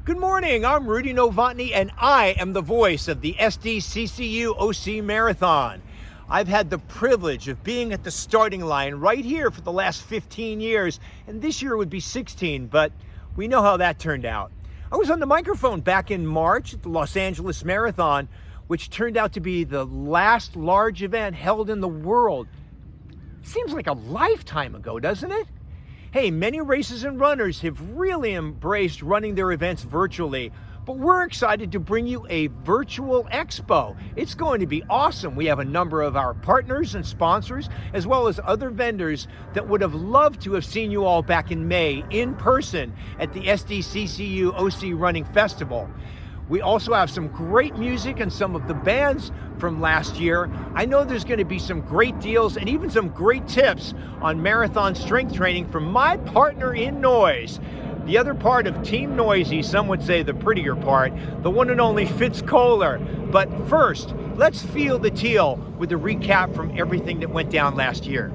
Good morning, I'm Rudy Novotny, and I am the voice of the SDCCU OC Marathon. I've had the privilege of being at the starting line right here for the last 15 years, and this year would be 16, but we know how that turned out. I was on the microphone back in March at the Los Angeles Marathon, which turned out to be the last large event held in the world. Seems like a lifetime ago, doesn't it? Hey, many races and runners have really embraced running their events virtually, but we're excited to bring you a virtual expo. It's going to be awesome. We have a number of our partners and sponsors, as well as other vendors that would have loved to have seen you all back in May in person at the SDCCU OC Running Festival. We also have some great music and some of the bands from last year. I know there's going to be some great deals and even some great tips on marathon strength training from my partner in noise. The other part of Team Noisy, some would say the prettier part, the one and only Fitz Kohler. But first, let's feel the teal with a recap from everything that went down last year.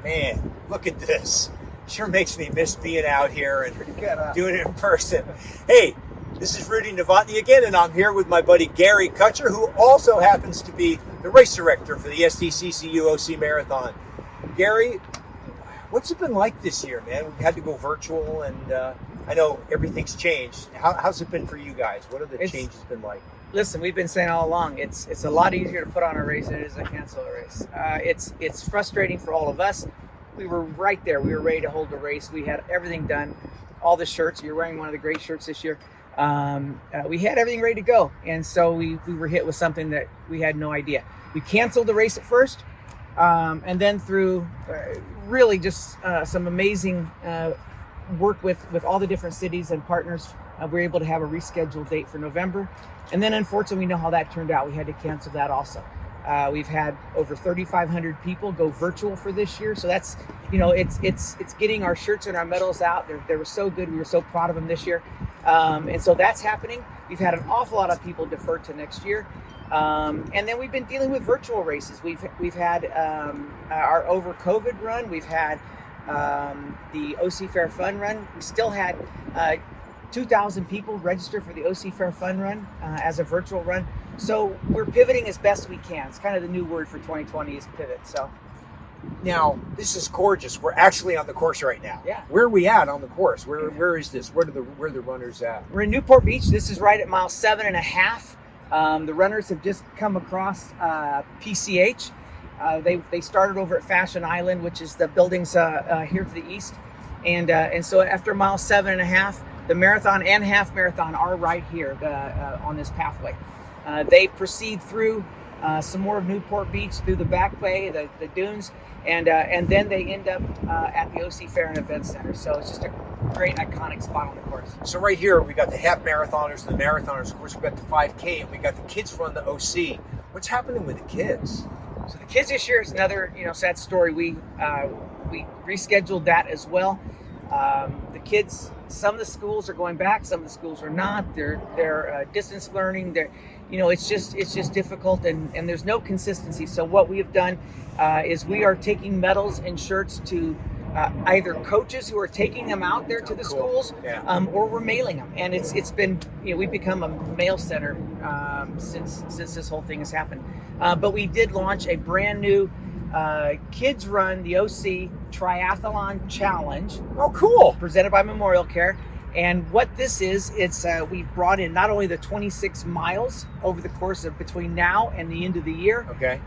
Man, look at this. Sure makes me miss being out here and doing it in person. Hey, this is Rudy Novotny again, and I'm here with my buddy Gary Kutcher, who also happens to be the race director for the SDCCU OC Marathon. Gary, what's it been like this year, man? We've had to go virtual, and I know everything's changed. How's it been for you guys? What have the changes been like? Listen, we've been saying all along, it's a lot easier to put on a race than it is to cancel a race. It's frustrating for all of us. We were right there. We were ready to hold the race. We had everything done, all the shirts. You're wearing one of the great shirts this year. We had everything ready to go, and so we were hit with something that we had no idea. We canceled the race at first, and then through really just some amazing work with all the different cities and partners, we were able to have a rescheduled date for November. And then unfortunately, we know how that turned out. We had to cancel that also. We've had over 3,500 people go virtual for this year. So that's, it's getting our shirts and our medals out. They were so good. We were so proud of them this year. And so that's happening. We've had an awful lot of people defer to next year. And then we've been dealing with virtual races. We've had our Over COVID run. We've had the OC Fair Fun run. We still had 2,000 people register for the OC Fair Fun run as a virtual run. So we're pivoting as best we can. It's kind of the new word for 2020 is pivot. So now this is gorgeous. We're actually on the course right now. Yeah. Where are we at on the course? Where is this? Where are the runners at? We're in Newport Beach. This is right at mile 7.5. The runners have just come across PCH. They started over at Fashion Island, which is the buildings here to the east. And so after mile 7.5, the marathon and half marathon are right here on this pathway. They proceed through some more of Newport Beach, through the back bay, the dunes, and then they end up at the OC Fair and Event Center. So it's just a great iconic spot on the course. So right here, we got the half marathoners, the marathoners. Of course, we got the 5K, and we got the kids run the OC. What's happening with the kids? So the kids this year is another sad story. We rescheduled that as well. The kids, some of the schools are going back, some of the schools are not. They're distance learning. It's just difficult, and there's no consistency. So what we have done is we are taking medals and shirts to either coaches who are taking them out there to the schools, or we're mailing them. And it's been, we've become a mail center since this whole thing has happened. But we did launch a brand new kids run the OC Triathlon Challenge. Oh, cool. Presented by Memorial Care. And what this is, it's we've brought in not only the 26 miles over the course of between now and the end of the year, Okay.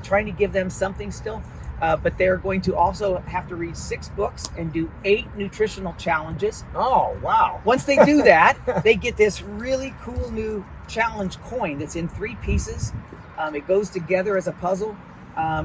Trying to give them something still, but they're going to also have to read 6 books and do 8 nutritional challenges. Oh, wow. Once they do that, they get this really cool new challenge coin that's in 3 pieces. It goes together as a puzzle.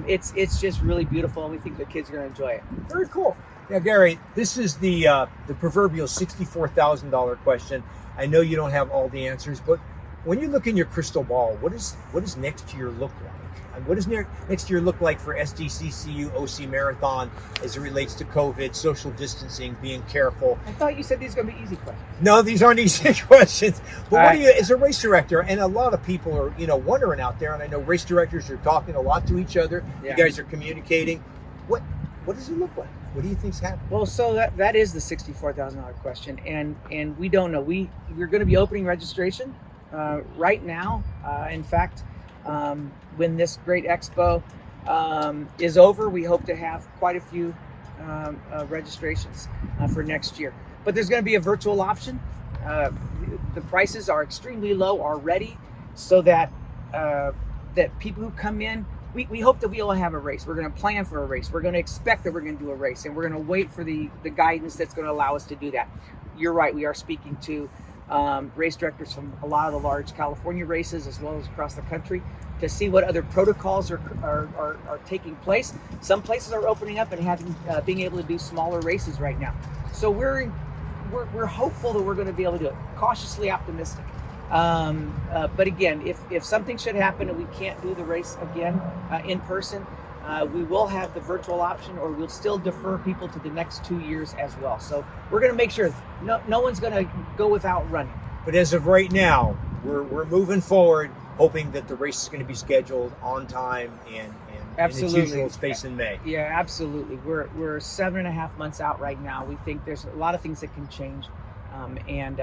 It's just really beautiful, and we think the kids are going to enjoy it. Very cool. Now, Gary, this is the proverbial $64,000 question. I know you don't have all the answers, but when you look in your crystal ball, what does next year look like? And what does next year look like for SDCCU OC Marathon as it relates to COVID, social distancing, being careful? I thought you said these are going to be easy questions. No, these aren't easy questions. But what do you, as a race director, and a lot of people are, wondering out there, and I know race directors are talking a lot to each other. Yeah. You guys are communicating. What does it look like? What do you think's happening? Well, so that is the $64,000 question, and we don't know. We're going to be opening registration right now. In fact, when this great expo is over, we hope to have quite a few registrations for next year. But there's going to be a virtual option. The prices are extremely low already, so that people who come in, we hope that we'll have a race. We're going to plan for a race. We're going to expect that we're going to do a race, and we're going to wait for the guidance that's going to allow us to do that. You're right. We are speaking to race directors from a lot of the large California races as well as across the country to see what other protocols are taking place. Some places are opening up and being able to do smaller races right now. So we're hopeful that we're going to be able to do it. Cautiously optimistic. But again, if something should happen and we can't do the race again in person, we will have the virtual option, or we'll still defer people to the next 2 years as well. So we're going to make sure no one's going to go without running. But as of right now, we're moving forward, hoping that the race is going to be scheduled on time and in its usual space in May. Yeah, absolutely. We're 7.5 months out right now. We think there's a lot of things that can change. And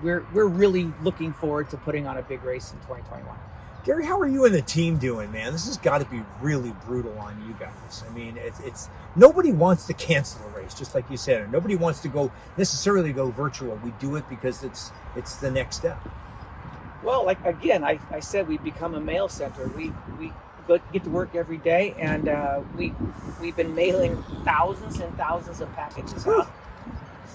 we're really looking forward to putting on a big race in 2021. Gary, how are you and the team doing, man? This has got to be really brutal on you guys. I mean, it's nobody wants to cancel a race, just like you said. Nobody wants to necessarily go virtual. We do it because it's the next step. Well, like again, I said we've become a mail center. We get to work every day, and we've been mailing thousands and thousands of packages out.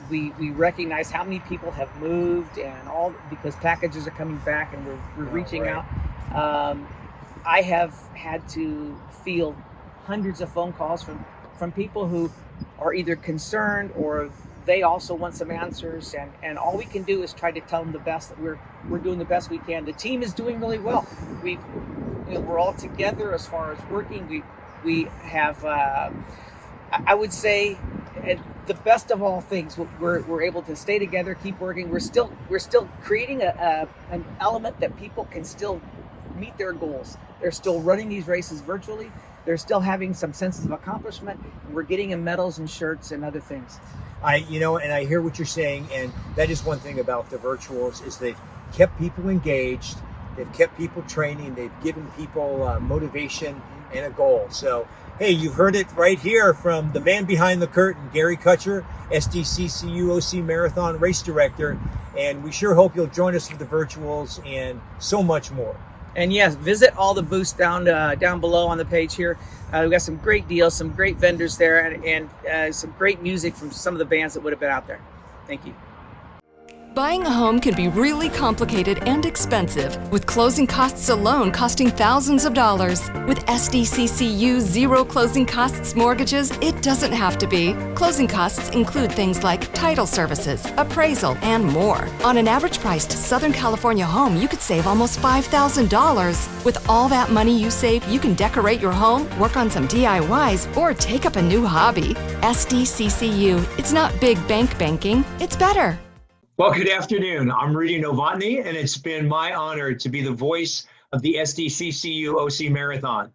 We recognize how many people have moved, and all because packages are coming back, and we're reaching out. I have had to field hundreds of phone calls from people who are either concerned or they also want some answers, and all we can do is try to tell them the best that we're doing the best we can. The team is doing really well. We're all together as far as working. We have I would say the best of all things. We're able to stay together, keep working. We're still creating an element that people can still meet their goals. They're still running these races virtually. They're still having some sense of accomplishment. And we're getting them medals and shirts and other things. I hear what you're saying, and that is one thing about the virtuals is they've kept people engaged. They've kept people training. They've given people motivation and a goal. So, hey, you've heard it right here from the man behind the curtain, Gary Kutcher, SDCCU OC Marathon Race Director, and we sure hope you'll join us for the virtuals and so much more. And yes, visit all the booths down below on the page here. We've got some great deals, some great vendors there, and some great music from some of the bands that would have been out there. Thank you. Buying a home can be really complicated and expensive, with closing costs alone costing thousands of dollars. With SDCCU Zero Closing Costs mortgages, it doesn't have to be. Closing costs include things like title services, appraisal, and more. On an average-priced Southern California home, you could save almost $5,000. With all that money you save, you can decorate your home, work on some DIYs, or take up a new hobby. SDCCU, it's not big bank banking, it's better. Well, good afternoon. I'm Rudy Novotny, and it's been my honor to be the voice of the SDCCU OC Marathon.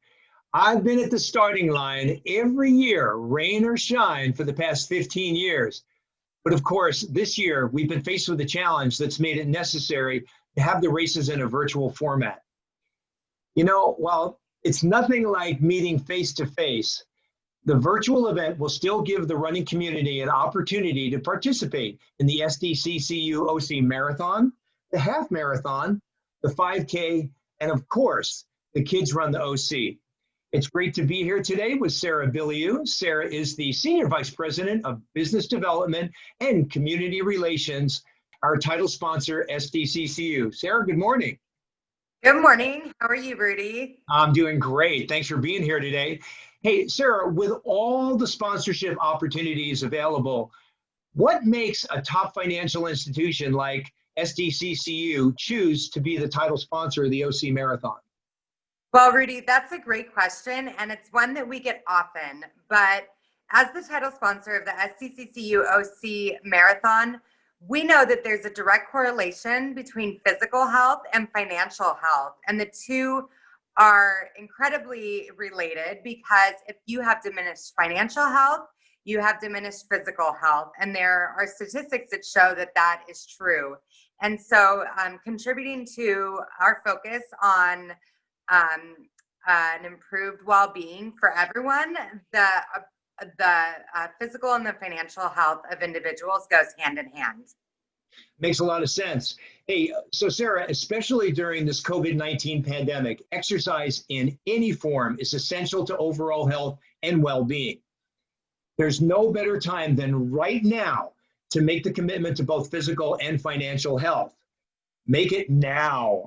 I've been at the starting line every year, rain or shine, for the past 15 years. But of course, this year, we've been faced with a challenge that's made it necessary to have the races in a virtual format. While it's nothing like meeting face to face, The virtual event will still give the running community an opportunity to participate in the SDCCU OC Marathon, the Half Marathon, the 5K, and of course, the Kids Run the OC. It's great to be here today with Sarah Biliou. Sarah is the Senior Vice President of Business Development and Community Relations, our title sponsor, SDCCU. Sarah, good morning. Good morning. How are you, Rudy? I'm doing great. Thanks for being here today. Hey, Sarah, with all the sponsorship opportunities available, what makes a top financial institution like SDCCU choose to be the title sponsor of the OC Marathon? Well, Rudy, that's a great question, and it's one that we get often. But as the title sponsor of the SDCCU OC Marathon, we know that there's a direct correlation between physical health and financial health, and the two are incredibly related because if you have diminished financial health, you have diminished physical health. And there are statistics that show that that is true. And so contributing to our focus on an improved well-being for everyone, the physical and the financial health of individuals goes hand in hand. Makes a lot of sense. Hey, so Sarah, especially during this COVID-19 pandemic, exercise in any form is essential to overall health and well-being. There's no better time than right now to make the commitment to both physical and financial health. Make it now.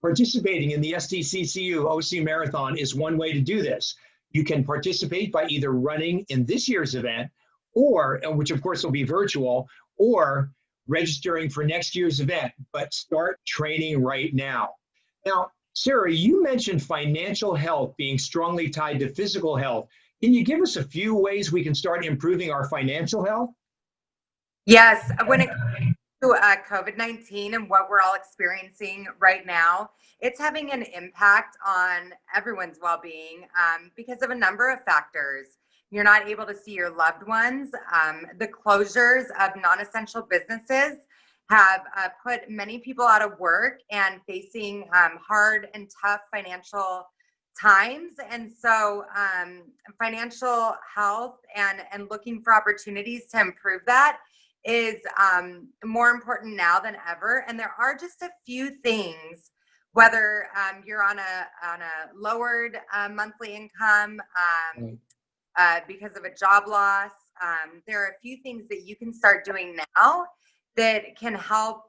Participating in the SDCCU OC Marathon is one way to do this. You can participate by either running in this year's event, or, which of course will be virtual, or registering for next year's event, but start training right now. Now, Sarah, you mentioned financial health being strongly tied to physical health. Can you give us a few ways we can start improving our financial health? Yes, when it comes to COVID-19 and what we're all experiencing right now, it's having an impact on everyone's well-being because of a number of factors. You're not able to see your loved ones. The closures of non-essential businesses have put many people out of work and facing hard and tough financial times. And so financial health and looking for opportunities to improve that is more important now than ever. And there are just a few things, whether you're on a lowered monthly income, because of a job loss. There are a few things that you can start doing now that can help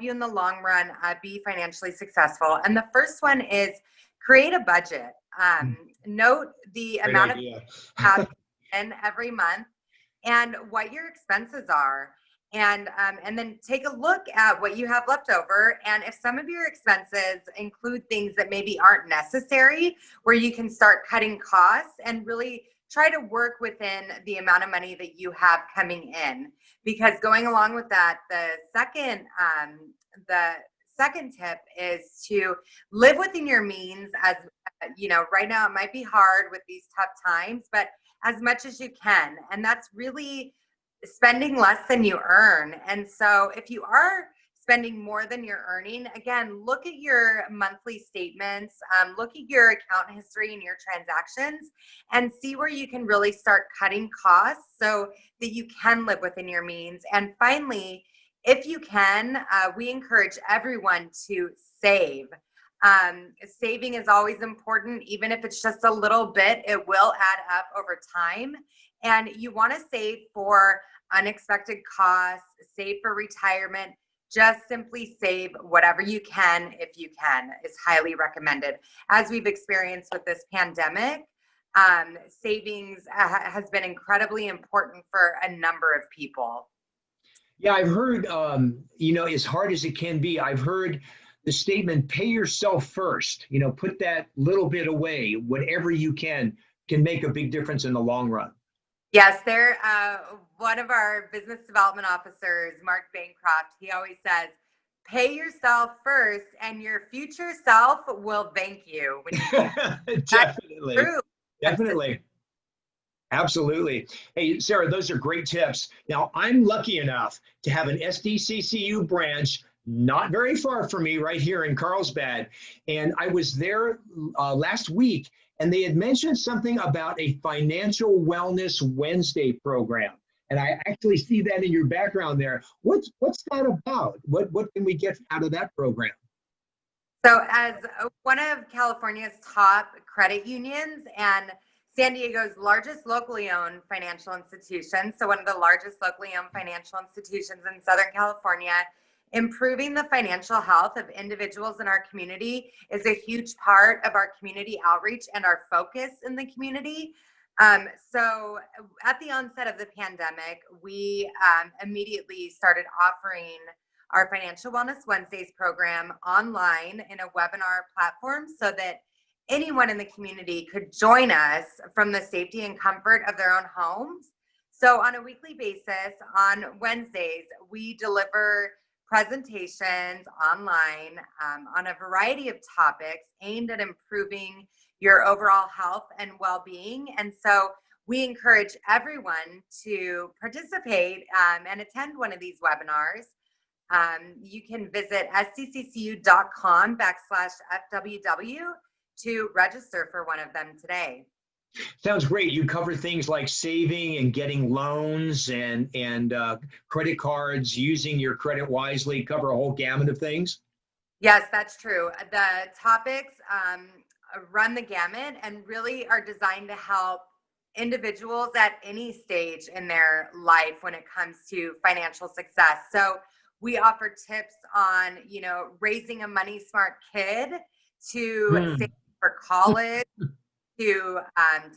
you in the long run be financially successful. And the first one is create a budget. Note the Great amount idea. of have in every month and what your expenses are. And then take a look at what you have left over. And if some of your expenses include things that maybe aren't necessary, where you can start cutting costs and really try to work within the amount of money that you have coming in. Because going along with that, the second tip is to live within your means. As you know, right now it might be hard with these tough times, but as much as you can. And that's really spending less than you earn. And so if you are spending more than you're earning, again, look at your monthly statements, look at your account history and your transactions, and see where you can really start cutting costs so that you can live within your means. And finally, if you can, we encourage everyone to save. Saving is always important. Even if it's just a little bit, it will add up over time. And you want to save for unexpected costs, save for retirement. Just simply save whatever you can, if you can, is highly recommended. As we've experienced with this pandemic, savings has been incredibly important for a number of people. Yeah, I've heard, as hard as it can be, I've heard the statement, pay yourself first, put that little bit away, whatever you can make a big difference in the long run. Yes, one of our business development officers, Mark Bancroft, he always says, pay yourself first and your future self will thank you. When you Definitely. Definitely. Absolutely. Hey, Sarah, those are great tips. Now, I'm lucky enough to have an SDCCU branch not very far from me right here in Carlsbad. And I was there last week and they had mentioned something about a financial wellness Wednesday program. And I actually see that in your background there. What's that about? What can we get out of that program? So, as one of California's top credit unions and San Diego's largest locally owned financial institution, so one of the largest locally owned financial institutions in Southern California, improving the financial health of individuals in our community is a huge part of our community outreach and our focus in the community. So at the onset of the pandemic, we immediately started offering our Financial Wellness Wednesdays program online in a webinar platform so that anyone in the community could join us from the safety and comfort of their own homes. So on a weekly basis, on Wednesdays, we deliver presentations online on a variety of topics aimed at improving your overall health and well-being. And so we encourage everyone to participate and attend one of these webinars. You can visit sdccu.com/FWW to register for one of them today. Sounds great. You cover things like saving and getting loans and credit cards, using your credit wisely, cover a whole gamut of things. Yes, that's true. The topics run the gamut and really are designed to help individuals at any stage in their life when it comes to financial success. So we offer tips on, raising a money smart kid to save for college, to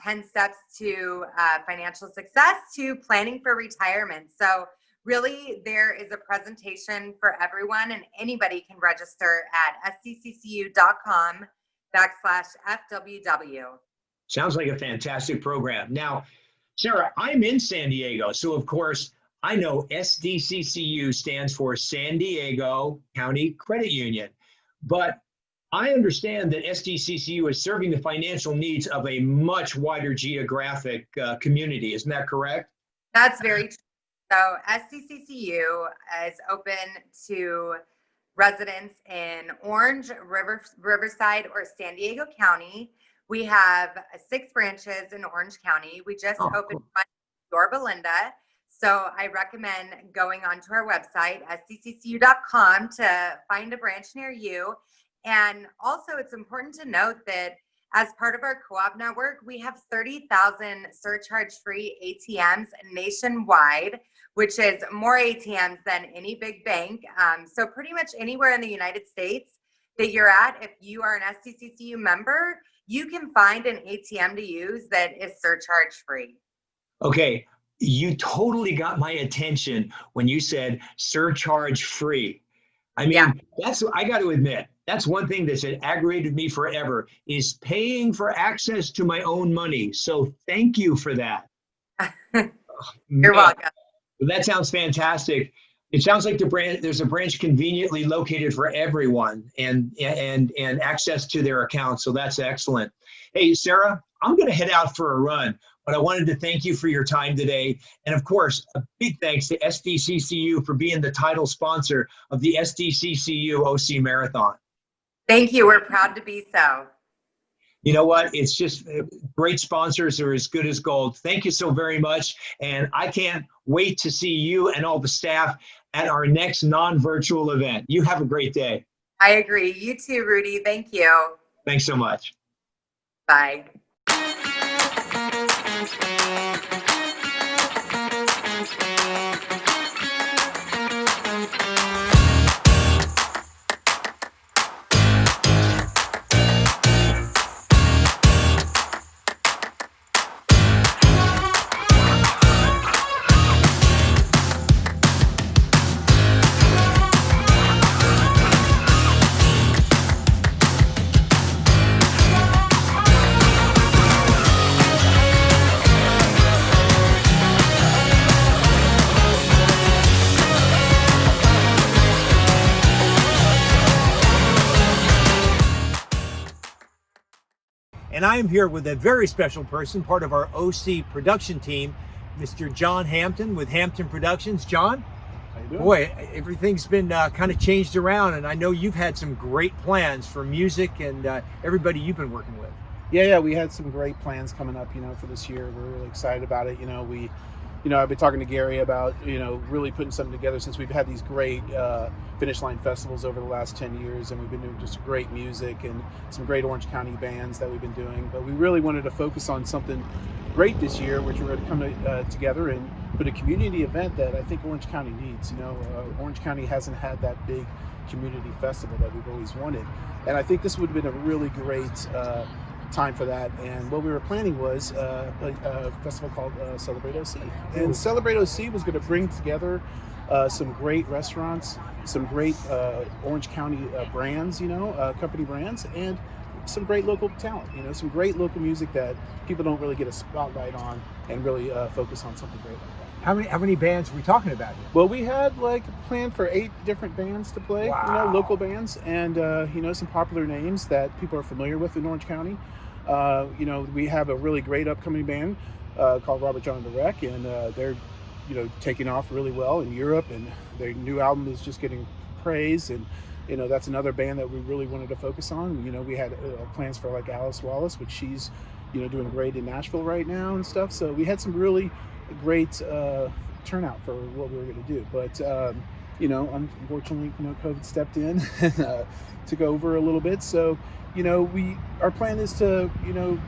10 steps to financial success, to planning for retirement. So really, there is a presentation for everyone, and anybody can register at sdccu.com/FWW. Sounds like a fantastic program. Now, Sarah, I'm in San Diego, so of course, I know SDCCU stands for San Diego County Credit Union, but I understand that SDCCU is serving the financial needs of a much wider geographic community. Isn't that correct? That's very true. So SDCCU is open to residents in Orange, Riverside, or San Diego County. We have 6 branches in Orange County. We just opened one in Yorba Linda. So I recommend going onto our website, sdccu.com, to find a branch near you. And also, it's important to note that as part of our co-op network, we have 30,000 surcharge-free ATMs nationwide, which is more ATMs than any big bank. So pretty much anywhere in the United States that you're at, if you are an SDCCU member, you can find an ATM to use that is surcharge-free. Okay, you totally got my attention when you said surcharge-free. I mean, I got to admit, that's one thing that's aggravated me forever, is paying for access to my own money. So thank you for that. You're welcome. That sounds fantastic. It sounds like there's a branch conveniently located for everyone and access to their account. So that's excellent. Hey, Sarah, I'm going to head out for a run, but I wanted to thank you for your time today. And of course, a big thanks to SDCCU for being the title sponsor of the SDCCU OC Marathon. Thank you. We're proud to be so. You know what? It's just great sponsors are as good as gold. Thank you so very much. And I can't wait to see you and all the staff at our next non-virtual event. You have a great day. I agree. You too, Rudy. Thank you. Thanks so much. Bye. And I am here with a very special person, part of our OC production team, Mr. John Hampton with Hampton Productions. John, how you doing? Boy, everything's been kind of changed around, and I know you've had some great plans for music and everybody you've been working with. Yeah, we had some great plans coming up, for this year. We're really excited about it. I've been talking to Gary about, really putting something together since we've had these great Finish Line festivals over the last 10 years, and we've been doing just great music and some great Orange County bands that we've been doing. But we really wanted to focus on something great this year, which we're going to come together and put a community event that I think Orange County needs. Orange County hasn't had that big community festival that we've always wanted. And I think this would have been a really great time for that. And what we were planning was a festival called Celebrate OC. And Celebrate OC was going to bring together some great restaurants, some great Orange County brands, company brands, and some great local talent, some great local music that people don't really get a spotlight on, and really focus on something great like that. How many bands are we talking about here? Well, we had planned for 8 different bands to play, Wow. Local bands, and some popular names that people are familiar with in Orange County. We have a really great upcoming band called Robert John and the Wreck, and they're taking off really well in Europe, and their new album is just getting praise. And that's another band that we really wanted to focus on. We had plans for Alice Wallace, which she's doing great in Nashville right now and stuff. So we had some really great turnout for what we were going to do. But unfortunately, COVID stepped in and took over a little bit. So our plan is to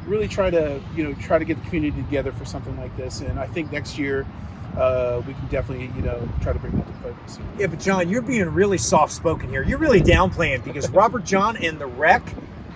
really try to get the community together for something like this. And I think next year we can definitely try to bring that to focus. Yeah, but John, you're being really soft-spoken here. You're really downplaying, because Robert John and the Wreck,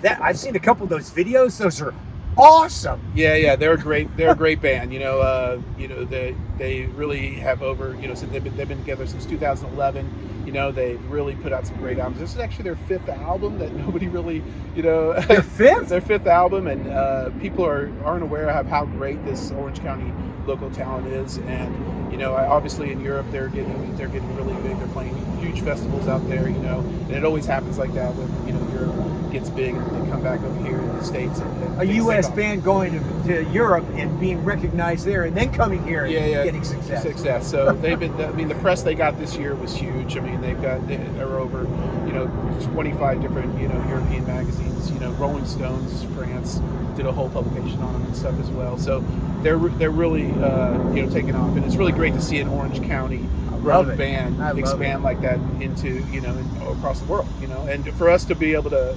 that I've seen a couple of those videos. Those are awesome. Yeah, they're great. They're a great band. They really have over since they've been together since 2011. They've really put out some great albums. This is actually their 5th album that nobody really Their 5th? Their 5th album, and people aren't aware of how great this Orange County local talent is. And obviously in Europe they're getting really big. They're playing huge festivals out there. And it always happens like that when Europe gets big and they come back over here in the States. And a U.S. band going to Europe and being recognized there, and then coming here and getting success. So they've been. The press they got this year was huge. They're over 25 different European magazines. Rolling Stones France did a whole publication on them and stuff as well. So they're really taking off, and it's really great to see an Orange County run band expand like that into across the world. And for us to be able to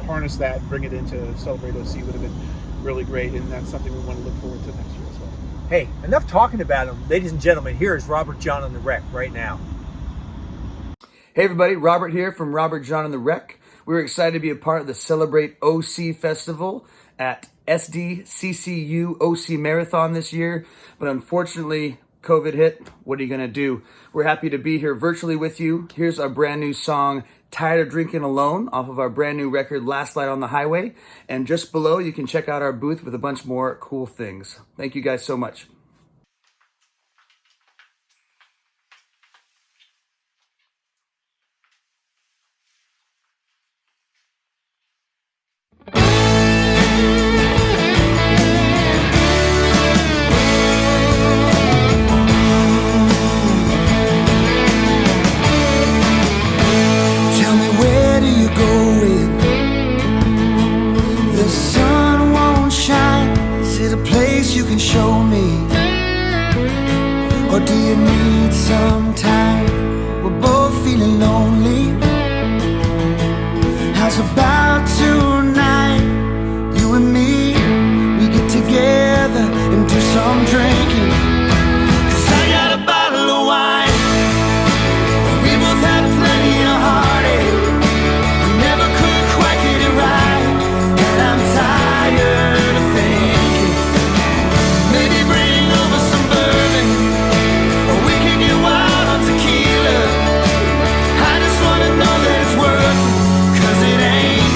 harness that and bring it into Celebrate OC would have been really great, and that's something we want to look forward to next year as well. Hey, enough talking about him, ladies and gentlemen. Here is Robert John and the Wreck right now. Hey everybody, Robert here from Robert John and the Wreck. We're excited to be a part of the Celebrate OC Festival at SDCCU OC Marathon this year, but unfortunately COVID hit. What are you gonna do? We're happy to be here virtually with you. Here's our brand new song, Tired of Drinking Alone, off of our brand new record, Last Light on the Highway. And just below, you can check out our booth with a bunch more cool things. Thank you guys so much. You can show me, or do you need some time? We're both feeling lonely. How's about tonight? You and me, we get together and do some drinking. 'Cause I got a bottle of wine, and we both had plenty of heartache. We never could quite get it right, and I'm tired of thinking. Maybe bring over some bourbon, or we can get wild on tequila. I just wanna know that it's worth it, 'cause it ain't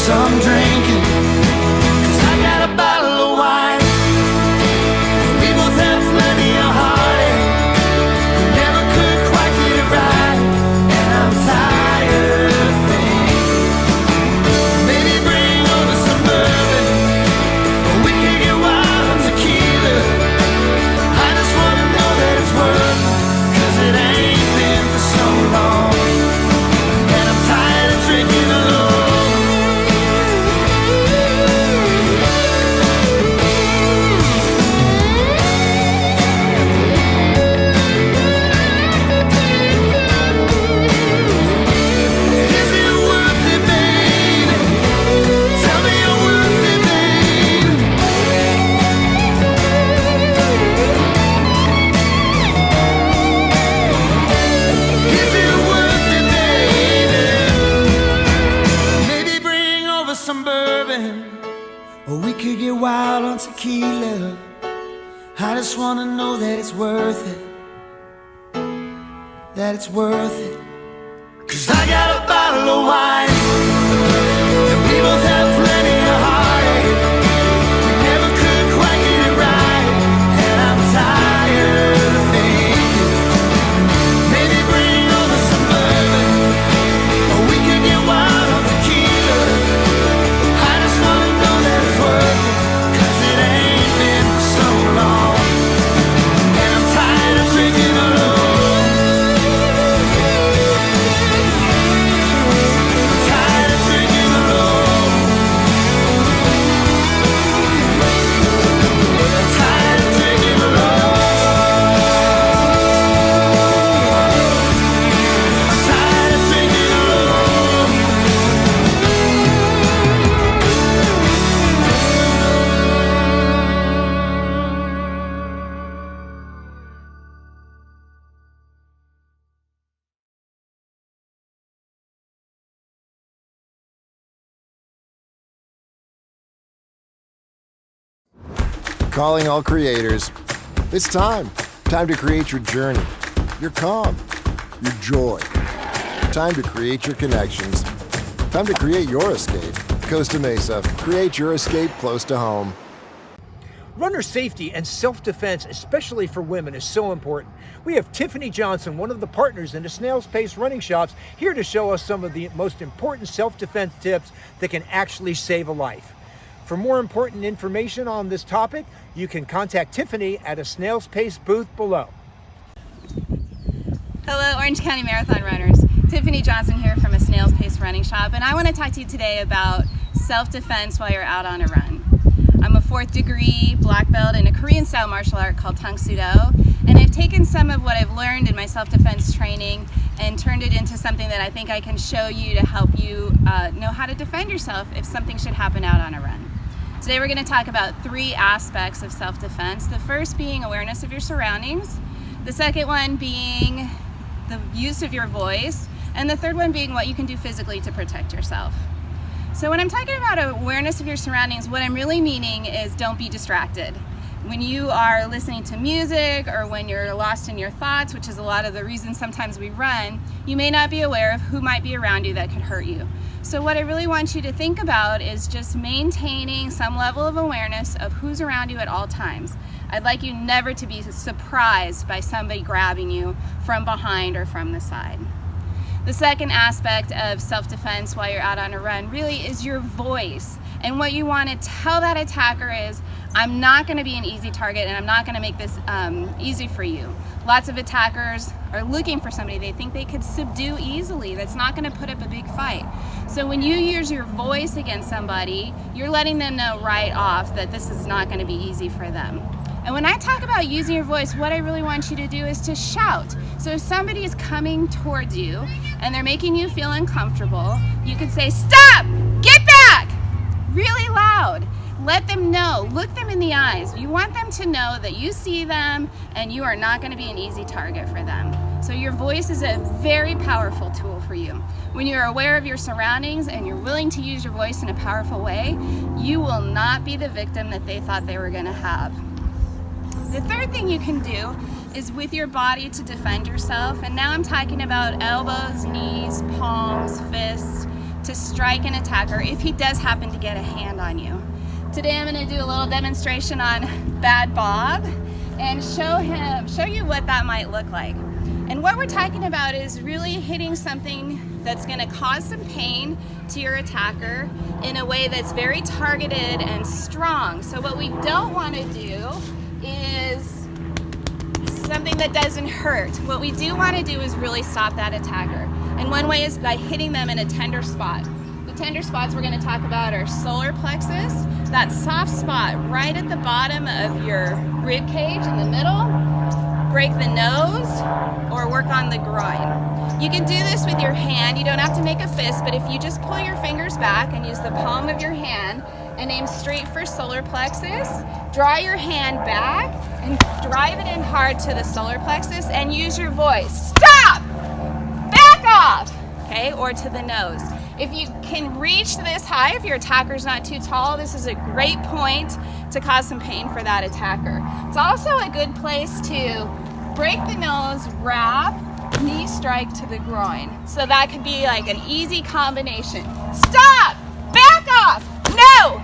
some drinking. 'Cause I got a bottle of wine. We both have plenty of heartache. We never could quite get it right. And I'm tired of thinking. Maybe bring over some bourbon, or we can get wild on tequila. I just wanna know that it's worth it, 'cause it ain't been for so long. And I'm tired of drinking alone. Is it worth it, baby? Tell me you're worth it, baby. Is it worth it, baby? Maybe bring over some bourbon, or we could get wild on tequila. I just wanna know that it's worth it, that it's worth it. 'Cause I got a bottle of wine, and we both have plenty of heartache. We never could quite get it right, and I'm tired of thinking. Maybe bring over some bourbon, or we could get wild on tequila. I just wanna know that it's worth it, 'cause it ain't been for so long. And I'm tired of drinking alone. I'm tired of drinking alone. I'm tired of drinking alone. I'm tired of drinking alone. Calling all creators. It's time. Time to create your journey, your calm, your joy. Time to create your connections. Time to create your escape. Costa Mesa. Create your escape close to home. Runner safety and self-defense, especially for women, is so important. We have Tiffany Johnson, one of the partners in the Snail's Pace running shops, here to show us some of the most important self-defense tips that can actually save a life. For more important information on this topic, you can contact Tiffany at a Snail's Pace booth below. Hello, Orange County Marathon runners. Tiffany Johnson here from a Snail's Pace running shop, and I want to talk to you today about self-defense while you're out on a run. I'm a 4th degree black belt in a Korean style martial art called Tang Soo Do, and I've taken some of what I've learned in my self-defense training and turned it into something that I think I can show you to help you know how to defend yourself if something should happen out on a run. Today we're going to talk about 3 aspects of self-defense. The first being awareness of your surroundings, the second one being the use of your voice, and the third one being what you can do physically to protect yourself. So when I'm talking about awareness of your surroundings, what I'm really meaning is don't be distracted. When you are listening to music or when you're lost in your thoughts, which is a lot of the reason sometimes we run, you may not be aware of who might be around you that could hurt you. So what I really want you to think about is just maintaining some level of awareness of who's around you at all times. I'd like you never to be surprised by somebody grabbing you from behind or from the side. The second aspect of self-defense while you're out on a run really is your voice. And what you want to tell that attacker is, I'm not going to be an easy target and I'm not going to make this easy for you. Lots of attackers are looking for somebody they think they could subdue easily, that's not going to put up a big fight. So when you use your voice against somebody, you're letting them know right off that this is not going to be easy for them. And when I talk about using your voice, what I really want you to do is to shout. So if somebody is coming towards you and they're making you feel uncomfortable, you could say, "Stop! Get back!" Really loud. Let them know, look them in the eyes. You want them to know that you see them and you are not going to be an easy target for them. So your voice is a very powerful tool for you. When you're aware of your surroundings and you're willing to use your voice in a powerful way, you will not be the victim that they thought they were going to have. The third thing you can do is with your body to defend yourself, and now I'm talking about elbows, knees, palms, fists. to strike an attacker if he does happen to get a hand on you. Today I'm going to do a little demonstration on Bad Bob and show you what that might look like. And what we're talking about is really hitting something that's going to cause some pain to your attacker in a way that's very targeted and strong. So what we don't want to do is something that doesn't hurt. What we do want to do is really stop that attacker. And one way is by hitting them in a tender spot. The tender spots we're going to talk about are solar plexus, that soft spot right at the bottom of your rib cage in the middle. Break the nose or work on the groin. You can do this with your hand. You don't have to make a fist, but if you just pull your fingers back and use the palm of your hand and aim straight for solar plexus, draw your hand back and drive it in hard to the solar plexus and use your voice. Stop! Back off! Okay, or to the nose. If you can reach this high, if your attacker's not too tall, this is a great point to cause some pain for that attacker. It's also a good place to break the nose, wrap, knee strike to the groin. So that could be like an easy combination. Stop! Back off! No!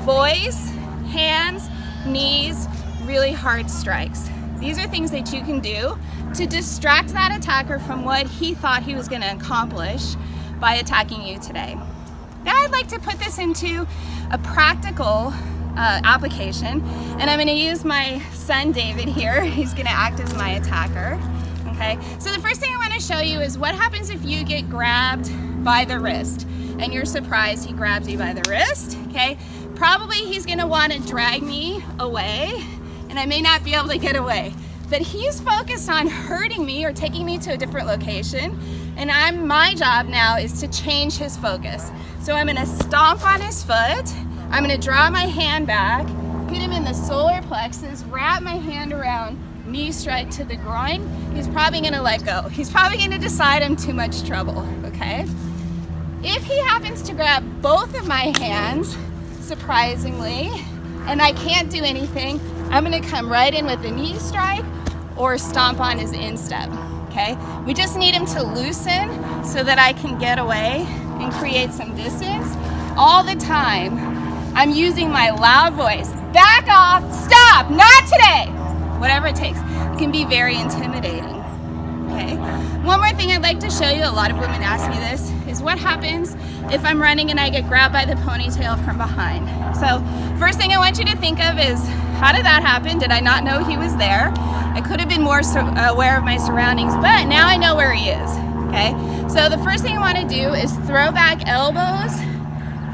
Voice, hands, knees, really hard strikes. These are things that you can do to distract that attacker from what he thought he was going to accomplish by attacking you today. Now I'd like to put this into a practical application, and I'm going to use my son David here. He's going to act as my attacker. Okay, so the first thing I want to show you is what happens if you get grabbed by the wrist and you're surprised he grabs you by the wrist. Okay, probably he's going to want to drag me away and I may not be able to get away, but he's focused on hurting me or taking me to a different location, and my job now is to change his focus. So I'm going to stomp on his foot. I'm going to draw my hand back, hit him in the solar plexus, wrap my hand around, knee strike to the groin. He's probably going to let go. He's probably going to decide I'm too much trouble, okay? If he happens to grab both of my hands, surprisingly, and I can't do anything, I'm going to come right in with a knee strike or stomp on his instep, okay? We just need him to loosen so that I can get away and create some distance. All the time, I'm using my loud voice. Back off, stop, not today. Whatever it takes. It can be very intimidating, okay? One more thing I'd like to show you, a lot of women ask me this, is what happens if I'm running and I get grabbed by the ponytail from behind. So first thing I want you to think of is, how did that happen? Did I not know he was there? I could have been more aware of my surroundings, but now I know where he is, okay? So the first thing I want to do is throw back elbows,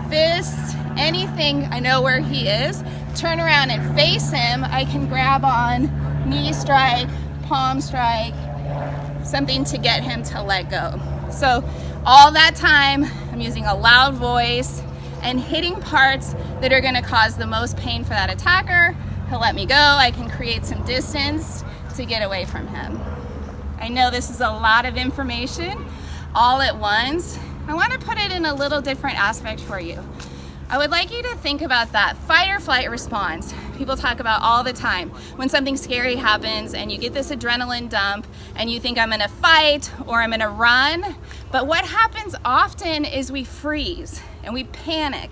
fists, anything. I know where he is. Turn around and face him. I can grab on, knee strike, palm strike, something to get him to let go. So all that time, I'm using a loud voice and hitting parts that are going to cause the most pain for that attacker. He'll let me go. I can create some distance to get away from him. I know this is a lot of information all at once. I want to put it in a little different aspect for you. I would like you to think about that fight or flight response people talk about all the time. When something scary happens and you get this adrenaline dump and you think I'm gonna fight or I'm gonna run, but what happens often is we freeze and we panic.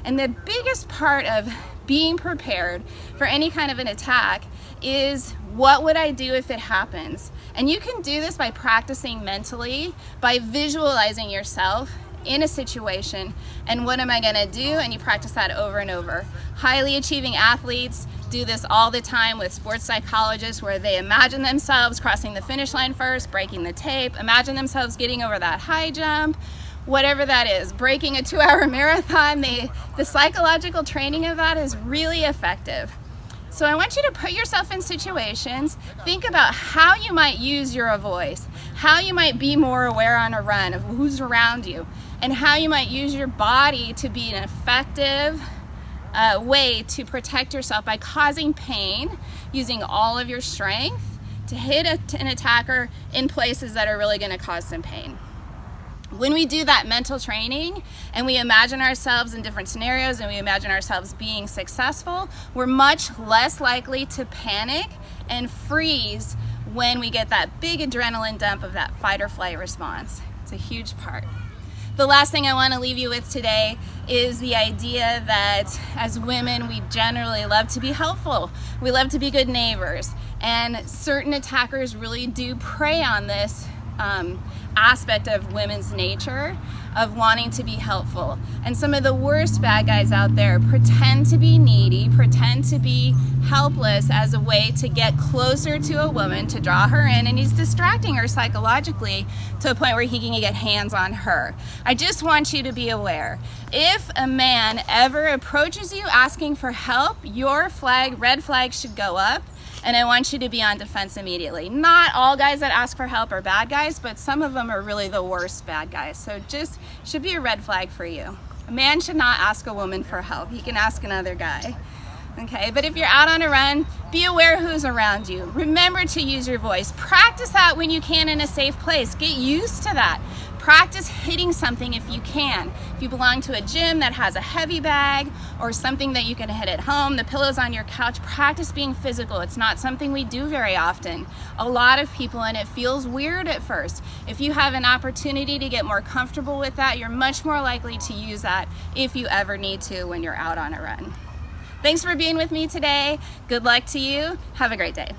And the biggest part of being prepared for any kind of an attack is, what would I do if it happens? And you can do this by practicing mentally, by visualizing yourself in a situation and what am I gonna do, and you practice that over and over. Highly achieving athletes do this all the time with sports psychologists, where they imagine themselves crossing the finish line first, breaking the tape, imagine themselves getting over that high jump, whatever that is, breaking a 2-hour marathon. The psychological training of that is really effective. So I want you to put yourself in situations, think about how you might use your voice, how you might be more aware on a run of who's around you, and how you might use your body to be an effective way to protect yourself by causing pain, using all of your strength to hit an attacker in places that are really going to cause some pain. When we do that mental training and we imagine ourselves in different scenarios and we imagine ourselves being successful, we're much less likely to panic and freeze when we get that big adrenaline dump of that fight or flight response. It's a huge part. The last thing I want to leave you with today is the idea that as women, we generally love to be helpful. We love to be good neighbors. And certain attackers really do prey on this aspect of women's nature of wanting to be helpful. And some of the worst bad guys out there pretend to be needy, pretend to be helpless as a way to get closer to a woman, to draw her in, and he's distracting her psychologically to a point where he can get hands on her. I just want you to be aware. If a man ever approaches you asking for help, your flag, red flag, should go up. And I want you to be on defense immediately. Not all guys that ask for help are bad guys, but some of them are really the worst bad guys. So just should be a red flag for you. A man should not ask a woman for help. He can ask another guy. Okay, but if you're out on a run, be aware who's around you. Remember to use your voice. Practice that when you can in a safe place. Get used to that. Practice hitting something if you can. If you belong to a gym that has a heavy bag or something that you can hit at home, the pillows on your couch, practice being physical. It's not something we do very often. A lot of people, and it feels weird at first. If you have an opportunity to get more comfortable with that, you're much more likely to use that if you ever need to when you're out on a run. Thanks for being with me today. Good luck to you. Have a great day.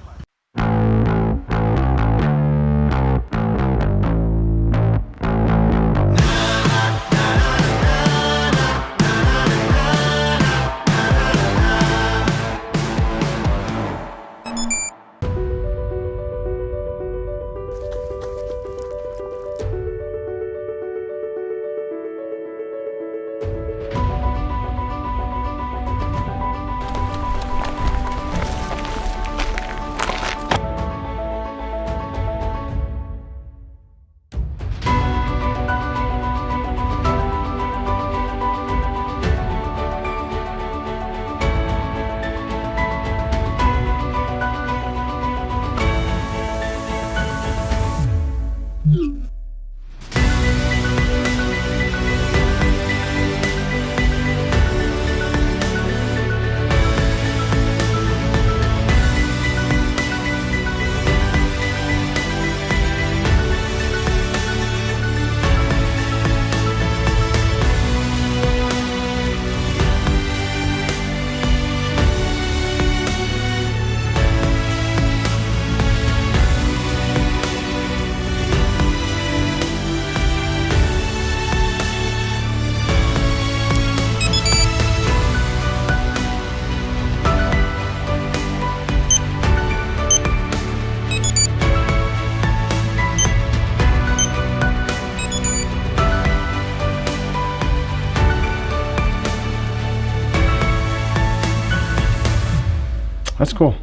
That's cool.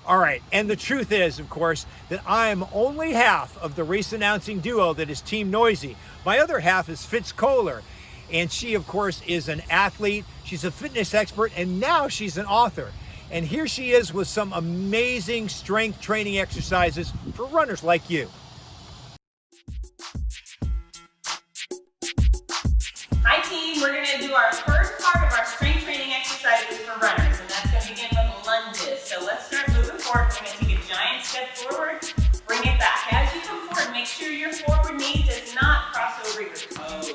All right, and the truth is, of course, that I'm only half of the race announcing duo that is Team Noisy. My other half is Fitz Kohler, and she, of course, is an athlete. She's a fitness expert, and now she's an author. And here she is with some amazing strength training exercises for runners like you. Hi team, we're going to do our first part of our strength training exercises for runners, and that's going to begin with lunges. So let's start moving forward. We're going to take a giant step forward, bring it back. As you come forward, make sure your forward knee does not cross over your toes.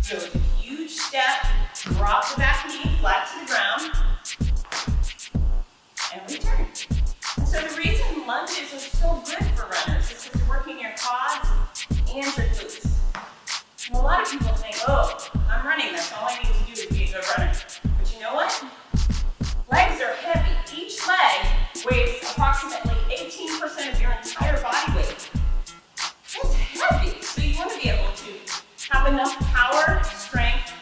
So it's a huge step, drop the back knee flat to the ground, and return. So the reason lunges are so good for runners is because you're working your quads and your glutes. And a lot of people think, oh, I'm running, that's all I need to do is be a good runner. But you know what? Legs are heavy. Each leg weighs approximately 18% of your entire body weight. That's heavy. So you want to be able to have enough power, strength,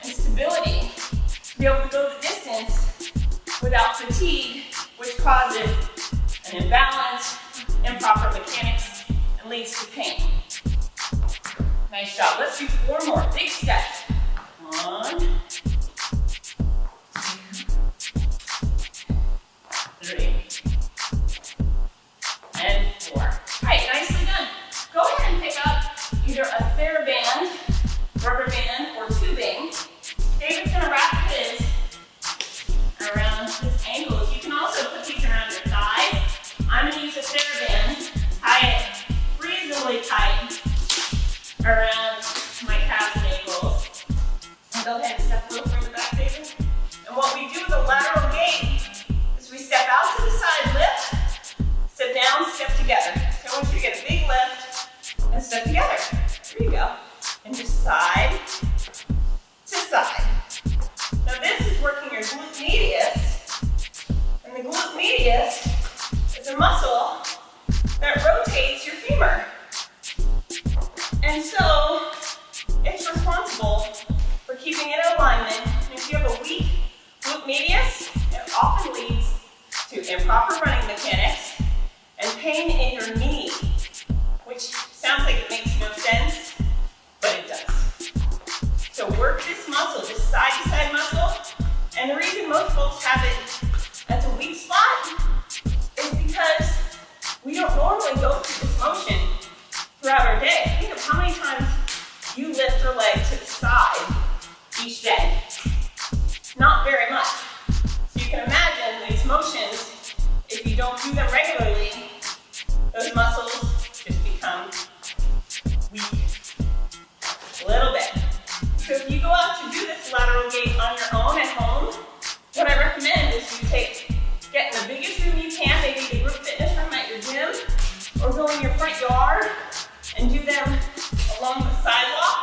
and stability to be able to go the distance without fatigue, which causes an imbalance, improper mechanics, and leads to pain. Nice job. Let's do 4 more. Big steps. 1, 2, 3, and 4. All right, nicely done. Go ahead and pick up either a TheraBand, rubber band, or tubing. David's gonna wrap his around his ankles. You can also put these around your thighs. I'm gonna use a TheraBand, tie it reasonably tight around my calves and ankles. And go ahead and step a little further back, David. And what we do with the lateral gait is we step out to the side, lift, step down, step together. So I want you to get a big lift and step together. There you go. And just side to side. Now this is working your glute medius. And the glute medius is a muscle that rotates your femur. And so it's responsible for keeping it in alignment. And if you have a weak glute medius, it often leads to improper running mechanics and pain in your knee, which sounds like it makes no sense, but it does. So work this muscle, this side-to-side muscle. And the reason most folks have it as a weak spot is because we don't normally go through this motion throughout our day. Think of how many times you lift your leg to the side each day. Not very much. So you can imagine these motions, if you don't do them regularly, those muscles just become weak a little bit. So if you go out to do this lateral gait on your own at home, what I recommend is you get in the biggest room you can, maybe the group fitness room at your gym, or go in your front yard and do them along the sidewalk.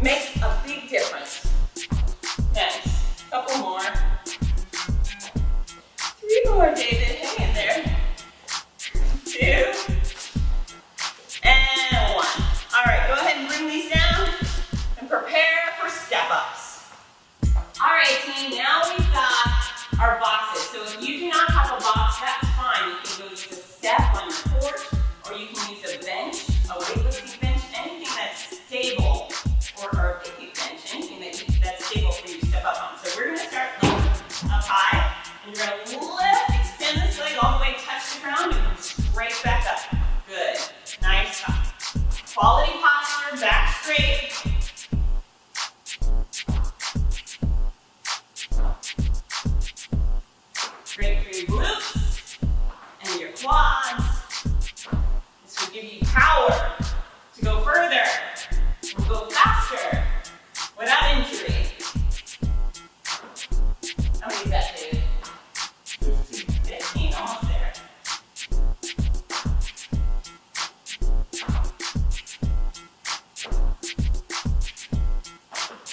Makes a big difference. Next, a couple more. 3 more, David, hang in there. 2, and 1. All right, go ahead and bring these down and prepare for step-ups. All right, team, now we've got our boxes. So if you do not have a box, that's fine. You can go use a step on your porch, or you can use a bench, a weightlifting bench, anything that's stable, or a picnic bench, anything that's stable for you to step up on. So we're gonna start up high, and you're gonna lift, extend this leg all the way, touch the ground, and come straight back up. Good, nice job. Quality posture, back straight. Straight through your glutes and your quads. This will give you power to go further, or go faster, without injury. How many is that, David? 15, almost there.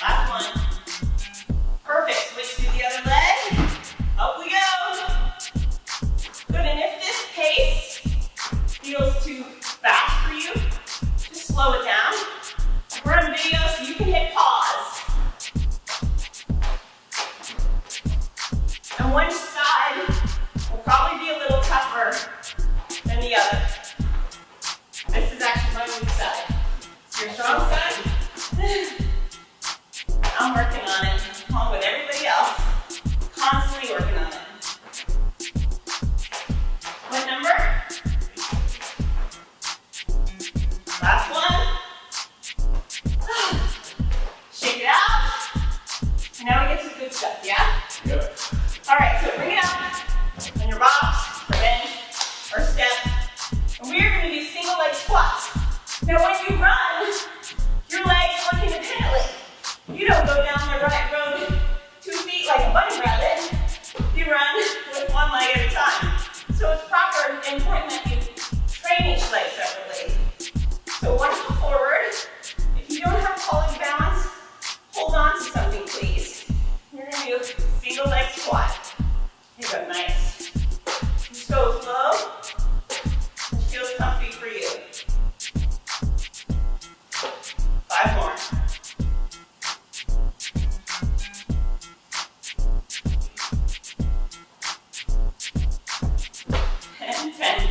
Last one. Perfect. Switch to the other leg. Up we go. Good. And if this pace feels too fast for you, just slow it down. We're on video, so you can hit pause. And one side will probably be a little tougher than the other. This is actually my weak side. It's your strong side. I'm working on it, along with everybody else. Constantly working on it. What number? Last one. Shake it out. And now we get to the good stuff, yeah? Yep. All right, so bring it up on your box, or bench, or step. And we're going to do single leg squats. Now when you run, your legs work independently. You don't go down the right road 2 feet like a bunny rabbit. You run with one leg at a time. So it's proper and important that you train each leg separately. So once you go forward, if you don't have quality balance, hold on to something, please. You're going to do a single leg squat. Here you go, nice. Just go slow, which feels comfy for you. 5 more. And 10.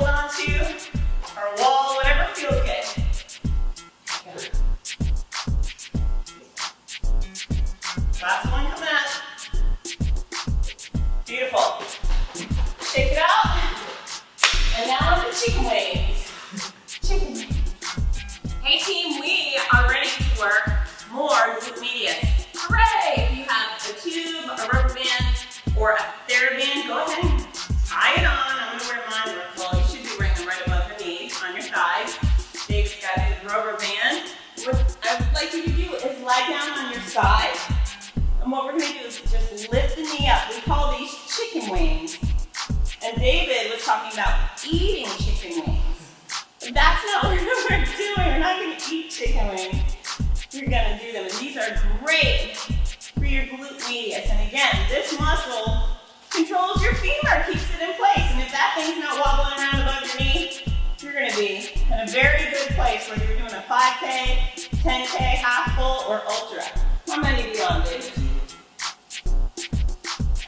onto, or a wall, whatever feels good. Last one coming up. Beautiful. Shake it out. And now on the chicken wings. Chicken wings. Hey team, we are ready to work more glute medius. Hooray! If you have a tube, a rubber band, or a TheraBand, go ahead and tie it on. I'm gonna wear mine. Well, you should be wearing them right above your knees, on your side. David's got his rubber band. What I would like you to do is lie down on your side. And what we're gonna do is just lift the knee up. We call these chicken wings. And David was talking about eating chicken wings. But that's not what we're doing. We're not gonna eat chicken wings. We're gonna do them. And these are great for your glute medius. And again, this muscle controls your femur, keeps it in place. And if that thing's not wobbling around above your knee, you're gonna be in a very good place, whether you're doing a 5K, 10K, half full, or ultra. How many do you on, David?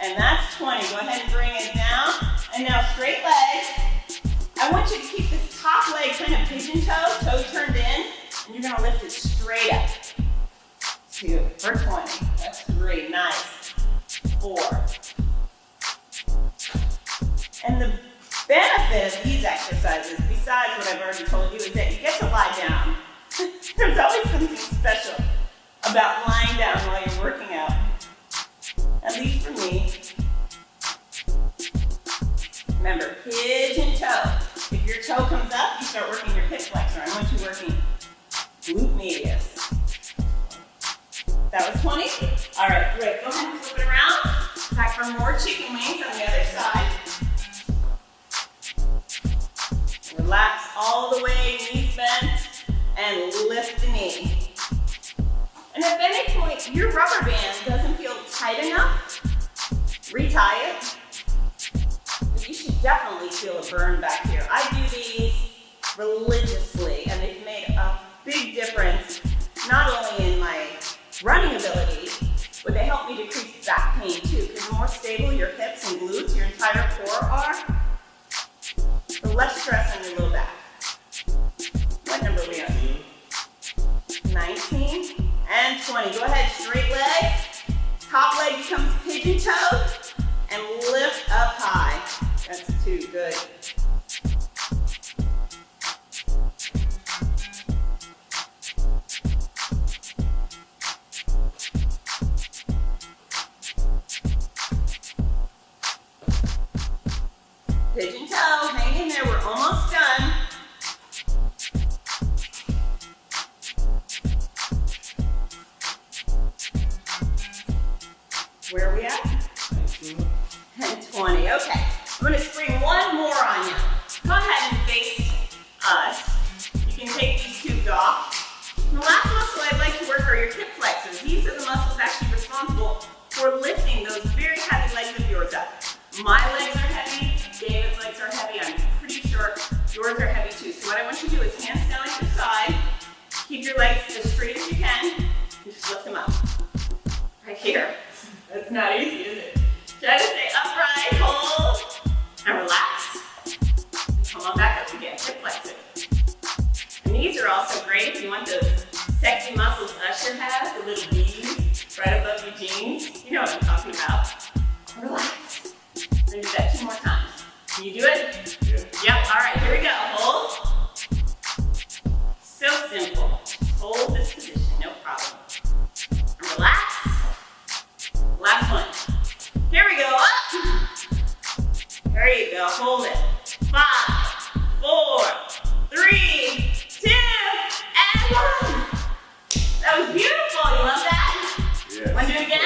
And that's 20. Go ahead and bring it down. And now straight legs. I want you to keep this top leg kind of pigeon toe turned in, and you're gonna lift it straight up. 2 for 20. That's 3. Nice. 4. And the benefit of these exercises, besides what I've already told you, is that you get to lie down. There's always something special about lying down while you're working out. At least for me. Remember, pigeon toe. If your toe comes up, you start working your hip flexor. I want you working glute medius. That was 20? All right, great. Go ahead and flip it around. Back for more chicken wings on the other side. Relax all the way, knees bent, and lift the knee. And if at any point your rubber band doesn't feel tight enough, retie it. But you should definitely feel a burn back here. I do these religiously, and they've made a big difference, not only in my running ability, but they help me decrease back pain too. Because the more stable your hips and glutes, your entire core are, the less stress on your low back. What number are we on? 19 and 20. Go ahead, straight leg. Top leg becomes pigeon toe and lift up high. That's 2, good. Pigeon toe, hang in there, we're almost done. Where are we at? 19 and 20, okay. I'm gonna spring one more on you. Go ahead and face us. You can take these tubes off. And the last muscle I'd like to work are your hip flexors. These are the muscles actually responsible for lifting those very heavy legs of yours up. My legs are heavy, David's legs are heavy. I'm pretty sure yours are heavy too. So what I want you to do is hands down at your side. Keep your legs as straight as you can. And just lift them up. Right here. That's not easy, is it? Try to stay upright, hold, and relax. Come on back up again, hip flexor. And these are also great if you want those sexy muscles Usher has, the little V's right above your jeans. You know what I'm talking about. Relax. We're gonna do that 2 more times. Can you do it? Yeah. Yep, all right, here we go. Hold. So simple. Hold this position, no problem. And relax. Last one. Here we go, up. There you go, hold it. 5, 4, 3, 2, and 1. That was beautiful, you love that? Yeah. Want to do it again?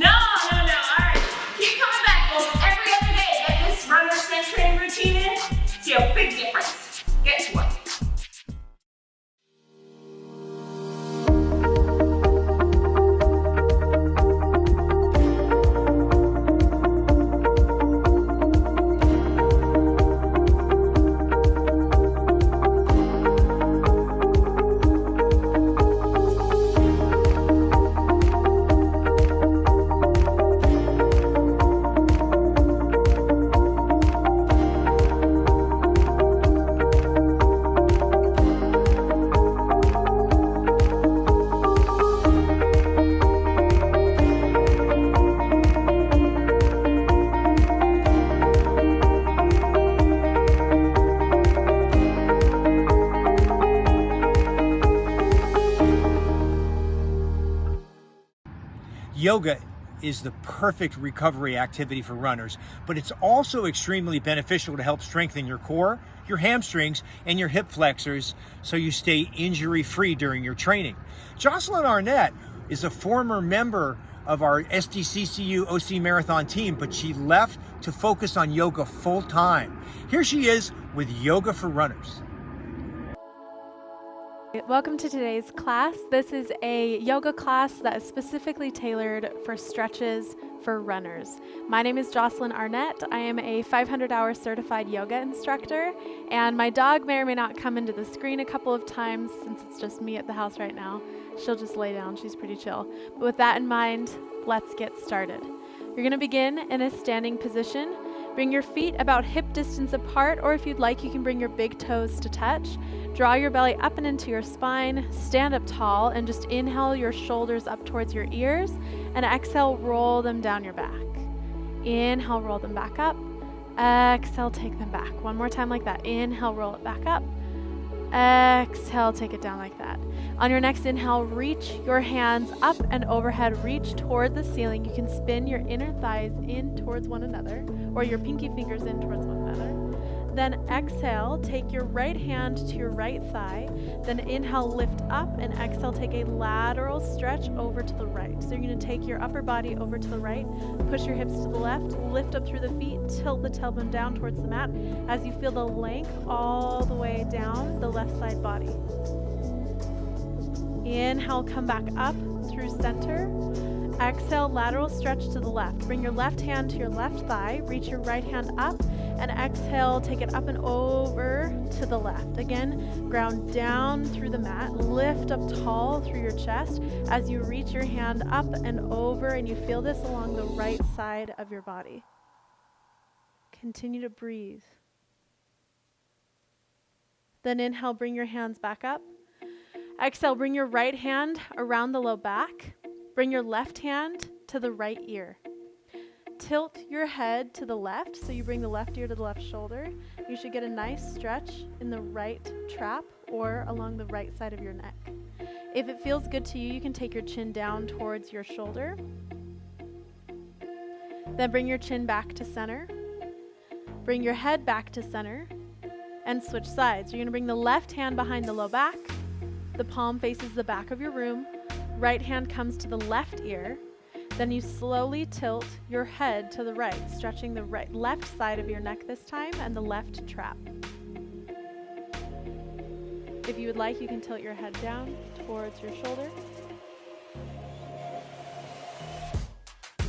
No. No, all right. Keep coming back, folks. Every other day, get this runner strength training routine in. See a Yoga is the perfect recovery activity for runners, but it's also extremely beneficial to help strengthen your core, your hamstrings, and your hip flexors so you stay injury-free during your training. Jocelyn Arnett is a former member of our SDCCU OC Marathon team, but she left to focus on yoga full-time. Here she is with Yoga for Runners. Welcome to today's class. This is a yoga class that is specifically tailored for stretches for runners. My name is Jocelyn Arnett. I am a 500-hour certified yoga instructor, and my dog may or may not come into the screen a couple of times since it's just me at the house right now. She'll just lay down. She's pretty chill. But with that in mind, let's get started. You're going to begin in a standing position. Bring your feet about hip distance apart, or if you'd like, you can bring your big toes to touch. Draw your belly up and into your spine, stand up tall, and just inhale your shoulders up towards your ears, and exhale, roll them down your back. Inhale, roll them back up. Exhale, take them back. One more time like that. Inhale, roll it back up. Exhale, take it down like that. On your next inhale, reach your hands up and overhead, reach toward the ceiling. You can spin your inner thighs in towards one another, or your pinky fingers in towards one another. Then exhale, take your right hand to your right thigh. Then inhale, lift up, and exhale, take a lateral stretch over to the right. So you're going to take your upper body over to the right, push your hips to the left, lift up through the feet, tilt the tailbone down towards the mat as you feel the length all the way down the left side body. Inhale, come back up through center. Exhale, lateral stretch to the left. Bring your left hand to your left thigh, reach your right hand up, and exhale, take it up and over to the left. Again, ground down through the mat, lift up tall through your chest as you reach your hand up and over, and you feel this along the right side of your body. Continue to breathe. Then inhale, bring your hands back up. Exhale, bring your right hand around the low back. Bring your left hand to the right ear. Tilt your head to the left, so you bring the left ear to the left shoulder. You should get a nice stretch in the right trap or along the right side of your neck. If it feels good to you, you can take your chin down towards your shoulder. Then bring your chin back to center. Bring your head back to center and switch sides. You're going to bring the left hand behind the low back. The palm faces the back of your room. Right hand comes to the left ear. Then you slowly tilt your head to the right, stretching the left side of your neck this time and the left trap. If you would like, you can tilt your head down towards your shoulder.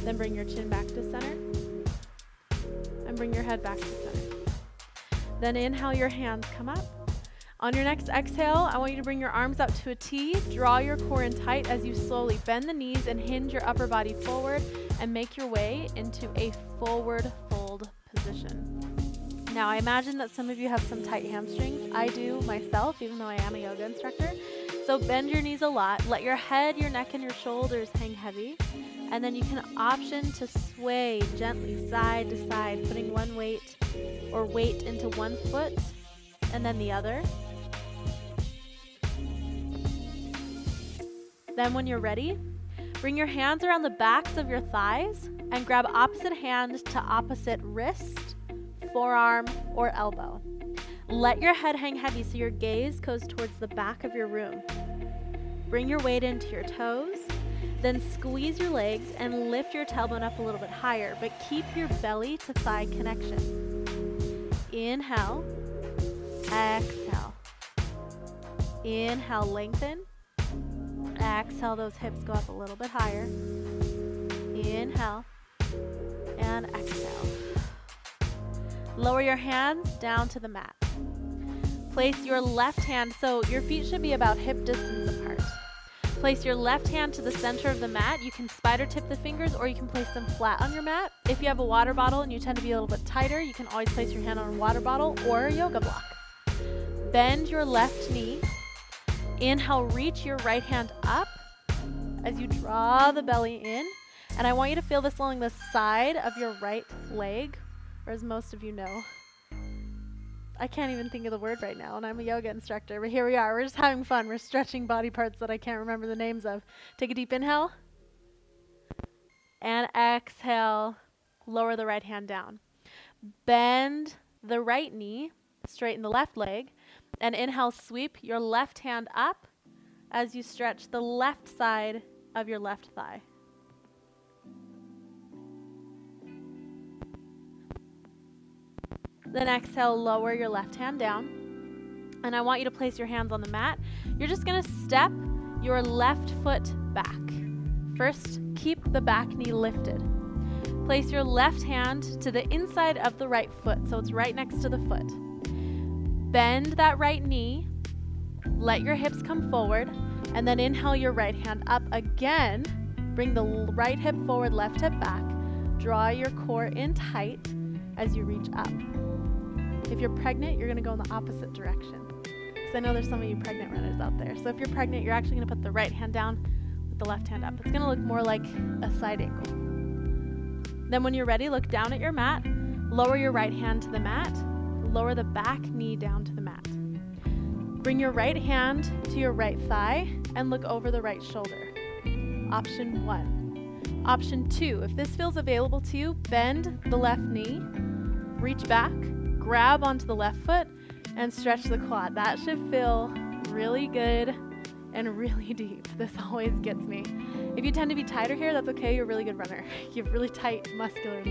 Then bring your chin back to center and bring your head back to center. Then inhale, your hands come up. On your next exhale, I want you to bring your arms out to a T, draw your core in tight as you slowly bend the knees and hinge your upper body forward and make your way into a forward fold position. Now, I imagine that some of you have some tight hamstrings. I do myself, even though I am a yoga instructor. So bend your knees a lot. Let your head, your neck, and your shoulders hang heavy. And then you can option to sway gently side to side, putting one weight or weight into one foot and then the other. Then when you're ready, bring your hands around the backs of your thighs and grab opposite hand to opposite wrist, forearm, or elbow. Let your head hang heavy so your gaze goes towards the back of your room. Bring your weight into your toes, then squeeze your legs and lift your tailbone up a little bit higher, but keep your belly to thigh connection. Inhale, exhale. Inhale, lengthen. Exhale, those hips go up a little bit higher. Inhale and exhale. Lower your hands down to the mat. Place your left hand, so your feet should be about hip distance apart. Place your left hand to the center of the mat. You can spider tip the fingers or you can place them flat on your mat. If you have a water bottle and you tend to be a little bit tighter, you can always place your hand on a water bottle or a yoga block. Bend your left knee. Inhale, reach your right hand up as you draw the belly in. And I want you to feel this along the side of your right leg, or as most of you know. I can't even think of the word right now, and I'm a yoga instructor, but here we are. We're just having fun. We're stretching body parts that I can't remember the names of. Take a deep inhale. And exhale, lower the right hand down. Bend the right knee, straighten the left leg, and inhale, sweep your left hand up as you stretch the left side of your left thigh. Then exhale, lower your left hand down. And I want you to place your hands on the mat. You're just gonna step your left foot back. First, keep the back knee lifted. Place your left hand to the inside of the right foot, so it's right next to the foot. Bend that right knee, let your hips come forward, and then inhale your right hand up again. Bring the right hip forward, left hip back. Draw your core in tight as you reach up. If you're pregnant, you're gonna go in the opposite direction. Because I know there's some of you pregnant runners out there. So if you're pregnant, you're actually gonna put the right hand down with the left hand up. It's gonna look more like a side angle. Then when you're ready, look down at your mat, lower your right hand to the mat, lower the back knee down to the mat. Bring your right hand to your right thigh and look over the right shoulder. Option 1. Option 2, if this feels available to you, bend the left knee, reach back, grab onto the left foot, and stretch the quad. That should feel really good and really deep. This always gets me. If you tend to be tighter here, that's okay, you're a really good runner. You have really tight, muscular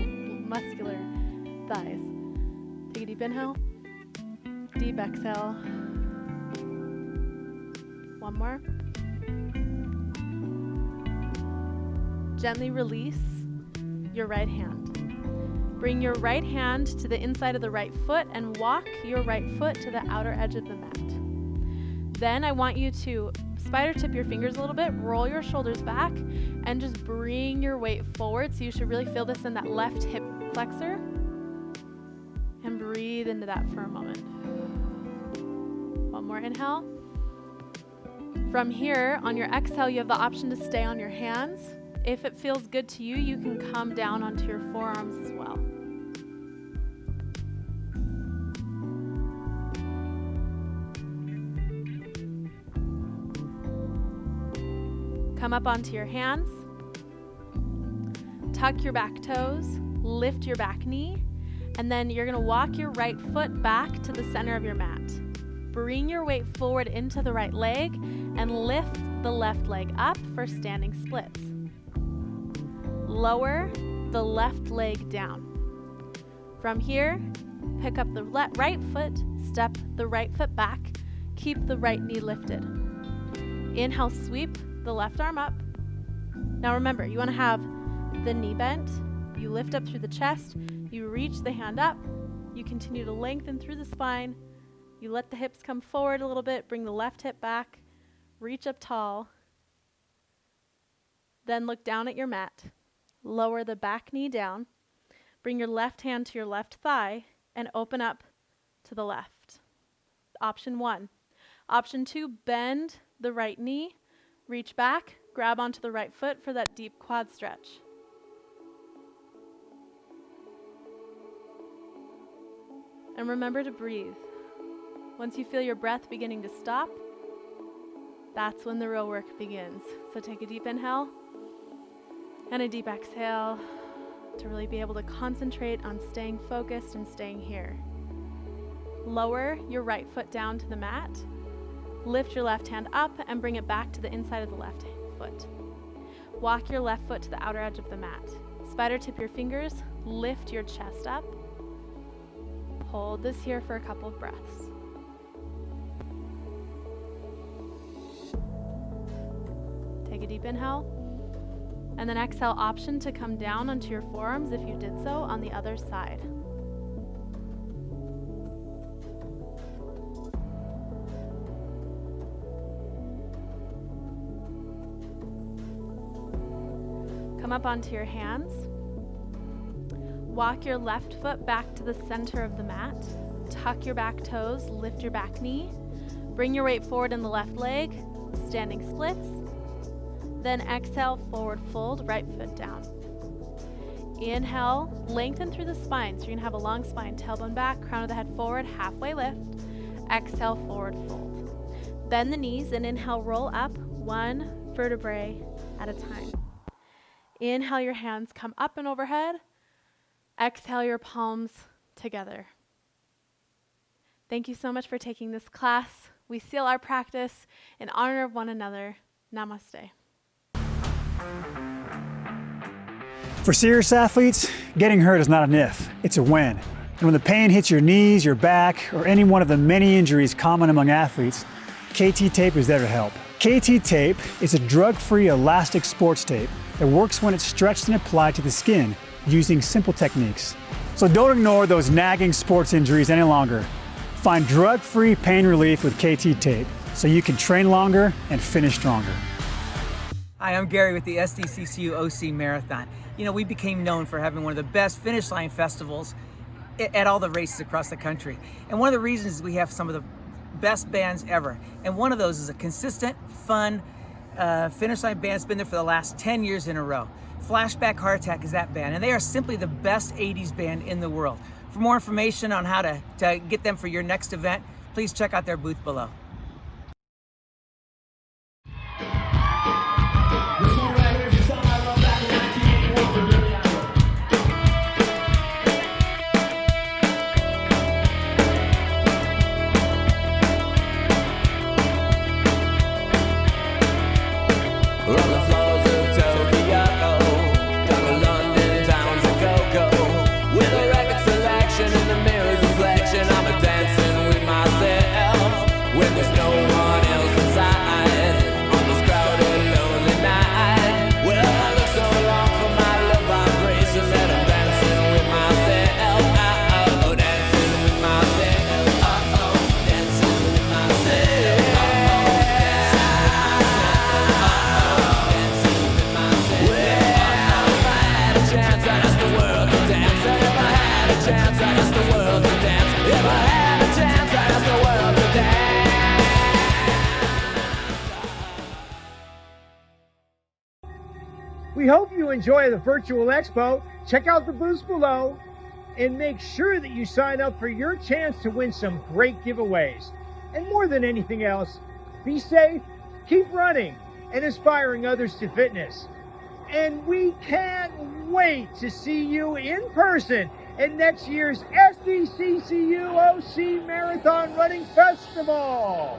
thighs. Take a deep inhale, deep exhale. One more. Gently release your right hand. Bring your right hand to the inside of the right foot and walk your right foot to the outer edge of the mat. Then I want you to spider tip your fingers a little bit, roll your shoulders back, and just bring your weight forward. So you should really feel this in that left hip flexor. And breathe into that for a moment. One more inhale. From here, on your exhale, you have the option to stay on your hands. If it feels good to you, you can come down onto your forearms as well. Come up onto your hands. Tuck your back toes, lift your back knee, and then you're gonna walk your right foot back to the center of your mat. Bring your weight forward into the right leg and lift the left leg up for standing splits. Lower the left leg down. From here, pick up the right foot, step the right foot back, keep the right knee lifted. Inhale, sweep the left arm up. Now remember, you want to have the knee bent, you lift up through the chest, you reach the hand up, you continue to lengthen through the spine, you let the hips come forward a little bit, bring the left hip back, reach up tall, then look down at your mat, lower the back knee down, bring your left hand to your left thigh, and open up to the left. Option 1. Option 2, bend the right knee, reach back, grab onto the right foot for that deep quad stretch. And remember to breathe. Once you feel your breath beginning to stop, that's when the real work begins. So take a deep inhale and a deep exhale to really be able to concentrate on staying focused and staying here. Lower your right foot down to the mat. Lift your left hand up and bring it back to the inside of the left foot. Walk your left foot to the outer edge of the mat. Spider tip your fingers, lift your chest up. Hold this here for a couple of breaths. Take a deep inhale, and then exhale, option to come down onto your forearms if you did so on the other side. Come up onto your hands. Walk your left foot back to the center of the mat. Tuck your back toes, lift your back knee. Bring your weight forward in the left leg, standing splits. Then exhale, forward fold, right foot down. Inhale, lengthen through the spine. So you're gonna have a long spine, tailbone back, crown of the head forward, halfway lift. Exhale, forward fold. Bend the knees and inhale, roll up one vertebrae at a time. Inhale, your hands come up and overhead. Exhale, your palms together. Thank you so much for taking this class. We seal our practice in honor of one another. Namaste. For serious athletes, getting hurt is not an if, it's a when. And when the pain hits your knees, your back, or any one of the many injuries common among athletes, KT Tape is there to help. KT Tape is a drug-free elastic sports tape that works when it's stretched and applied to the skin using simple techniques. So don't ignore those nagging sports injuries any longer. Find drug-free pain relief with KT Tape so you can train longer and finish stronger. Hi, I'm Gary with the SDCCU OC Marathon. You know, we became known for having one of the best finish line festivals at all the races across the country. And one of the reasons is we have some of the best bands ever. And one of those is a consistent, fun finish line band that's been there for the last 10 years in a row. Flashback Heart Attack is that band, and they are simply the best 80s band in the world. For more information on how to get them for your next event, please check out their booth below. We hope you enjoy the virtual expo. Check out the booths below and make sure that you sign up for your chance to win some great giveaways. And more than anything else, be safe, keep running, and inspiring others to fitness. And we can't wait to see you in person at next year's SDCCU OC Marathon Running Festival.